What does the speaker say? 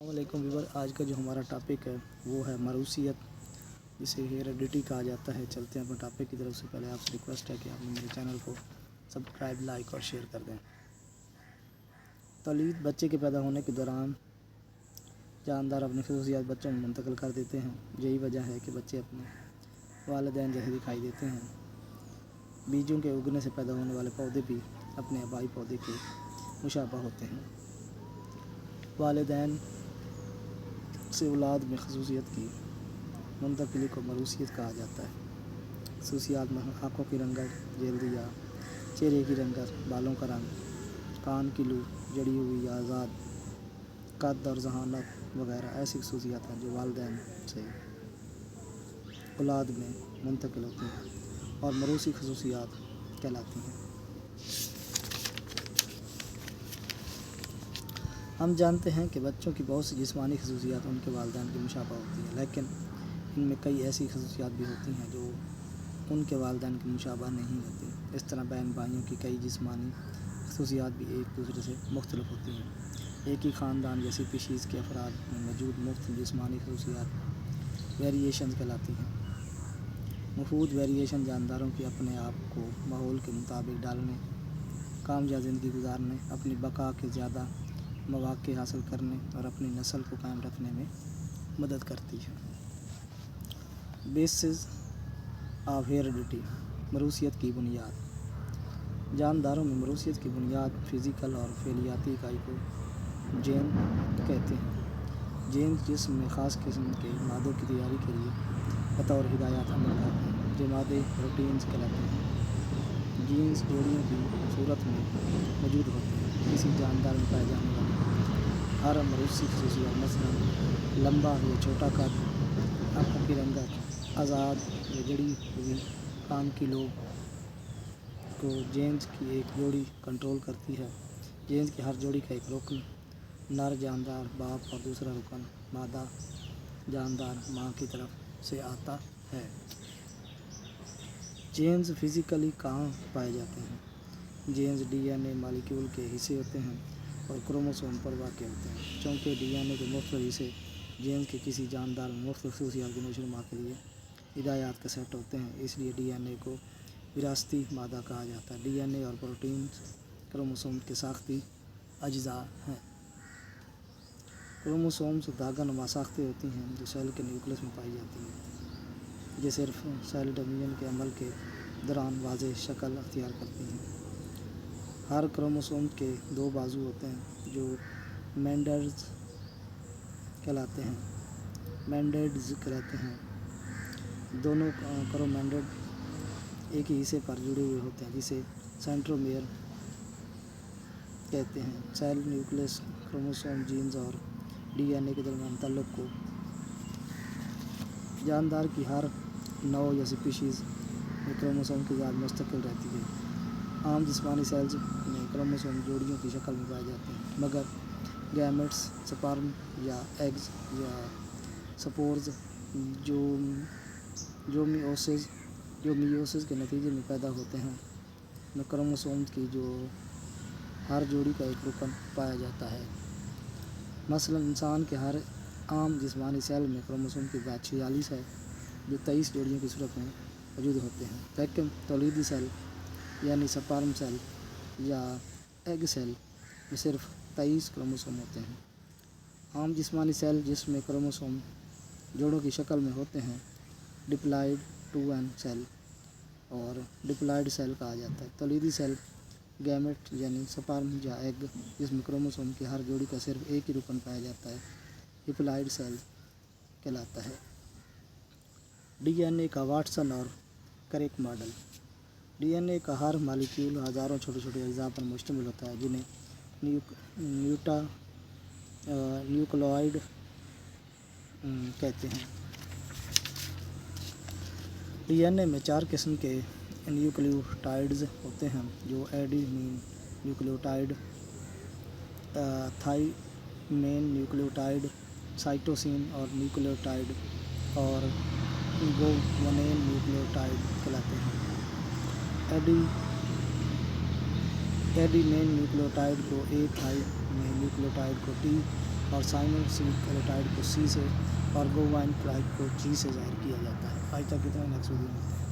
वालेकुम व्यूवर। आज का जो हमारा टॉपिक है वो है मरूसियत, जिसे हेरेडिटी कहा जाता है। चलते हैं अपने टॉपिक की तरफ। से पहले आपसे रिक्वेस्ट है कि आप मेरे चैनल को सब्सक्राइब, लाइक और शेयर कर दें। तौलीद बच्चे के पैदा होने के दौरान जानदार अपनी खसूसियात बच्चों में मुंतकिल कर देते हैं। यही वजह है कि बच्चे अपने वालिदैन जैसे दिखाई देते हैं। बीजों के उगने से पैदा होने वाले पौधे भी अपने आबाई पौधे के मुशाबह होते हैं। वालिदैन से औलाद में खसूसियत की मुंतकिली को मरूसियत कहा जाता है। खसूसियात में आँखों की रंगत, जल्दिया, चेहरे की रंगत, बालों का रंग, कान की लू, जड़ी हुई या आज़ाद, कद और जहानत वगैरह ऐसी खसूसियात हैं जो वालिदैन से औलाद में मुंतकिल होती हैं और मरूसी खसूसियात कहलाती हैं। हम जानते हैं कि बच्चों की बहुत सी जिस्मानी खसूसियात उनके वालिदैन की मुशाबह होती हैं, लेकिन इनमें कई ऐसी खसूसियात भी होती हैं जो उनके वालिदैन की मुशाबह नहीं होती। इस तरह बहन भाइयों की कई जिस्मानी खसूसियात भी एक दूसरे से मुख्तलिफ होती हैं। एक ही ख़ानदान या स्पीशीज़ के अफराद में मौजूद मुख्तलिफ जिस्मानी खसूसियात वेरिएशन कहलाती हैं। मफूद वेरिएशन जानदारों की अपने आप को माहौल के मुताबिक ढालने, कामयाब ज़िंदगी गुजारने, अपनी बका के ज़्यादा मौक़े हासिल करने और अपनी नस्ल को कायम रखने में मदद करती है। बेसिस ऑफ हेरेडिटी, मरूसियत की बुनियाद। जानदारों में मरूसियत की बुनियाद फ़िज़िकल और फ़ेलियाती इकाई को जीन कहते हैं। जीन जिस्म में ख़ास किस्म के मादों की तैयारी के लिए बतौर हिदायत अमल करते हैं। ये मादे प्रोटीन्स कहलाते हैं। जीन्स जोड़ियों की सूरत में मौजूद होते हैं। किसी जानदार में पाए जाने वाले हर मरूसी खसूसियत, मसलन लंबा या छोटा कद, आँखों की रंगत, आज़ाद या जड़ी हुई कान की लोब को जीन्स की एक जोड़ी कंट्रोल करती है। जीन्स की हर जोड़ी का एक रुकन नर जानदार बाप और दूसरा रुकन मादा जानदार माँ की तरफ से आता है। जीन्स फिज़िकली कहाँ पाए जाते हैं? जीन्स डीएनए मालिक्यूल के हिस्से होते हैं और क्रोमोसोम पर वाक़ होते हैं। चूँकि डीएनए के मुख्तलिफ हिस्से जीन्स के किसी जानदार में मुख्तलिफ खसूसियात की नशोनुमा के लिए हिदायत का सेट होते हैं, इसलिए डीएनए को विरासती मादा कहा जाता है। डीएनए और प्रोटीन क्रोमोसोम के साख्ती अज्जा हैं। क्रोमोसोम से धागा नुमा साख्तें होती हैं जो सेल के न्यूक्लियस में पाई जाती हैं। ये सिर्फ सेल डिवीजन के अमल के दौरान वाज़ेह शक्ल अख्तियार करती हैं। हर क्रोमोसोम के दो बाजू होते हैं जो मेंडर्स कहलाते हैं। दोनों क्रोमेंडेड एक ही हिस्से पर जुड़े हुए होते हैं जिसे सेंट्रोमेयर कहते हैं। सेल न्यूक्लियस क्रोमोसोम जीन्स और डीएनए के दरमियान ताल्लुक़ को जानदार की हर नौ या स्पीशीज़ में क्रोमोसोम की ज़ात मुस्तकिल रहती है। आम जिस्मानी सेल्स में क्रोमोसोम जोड़ियों की शक्ल में पाए जाते हैं, मगर गैमेट्स, स्पर्म या एग्स या स्पोर्स जो मियोसिस के नतीजे में पैदा होते हैं में क्रोमोसोम की जो हर जोड़ी का एक रुकन पाया जाता है। मसलन इंसान के हर आम जिस्मानी सेल में क्रोमोसोम की ज़ात 46 है जो 23 जोड़ियों की सूरत में मौजूद होते हैं। लेकिन तौलीदी सेल यानी स्पर्म सेल या एग सेल में सिर्फ 23 क्रोमोसोम होते हैं। आम जिस्मानी सेल जिसमें क्रोमोसोम जोड़ों की शक्ल में होते हैं डिप्लॉइड 2n सेल और डिप्लॉइड सेल कहा जाता है। तौलीदी सेल गैमेट यानी स्पर्म या एग जिसमें क्रोमोसोम की हर जोड़ी का सिर्फ एक ही रुकन पाया जाता है डिप्लॉइड सेल कहलाता है। डीएनए का वाटसन और क्रेक मॉडल। डीएनए का हर मालिक्यूल हज़ारों छोटे छोटे अज्जा पर मुश्तमिल होता है जिन्हें न्यूक्लियोटाइड कहते हैं। डीएनए में 4 किस्म के न्यूक्लियोटाइड्स होते हैं जो adenine nucleotide, thymine nucleotide, cytosine और न्यूक्लियोटाइड और गुआनिन न्यूक्लियोटाइड कहलाते हैं। एडेनिन न्यूक्लियोटाइड को ए, थाइमिन न्यूक्लियोटाइड को टी اور साइनोसिक्लेटाइड को C से और बोवाइन क्लाइड को G से ज़ाहिर किया जाता है। आज तक इतना, नेक्स्ट वीडियो में मिलते हैं।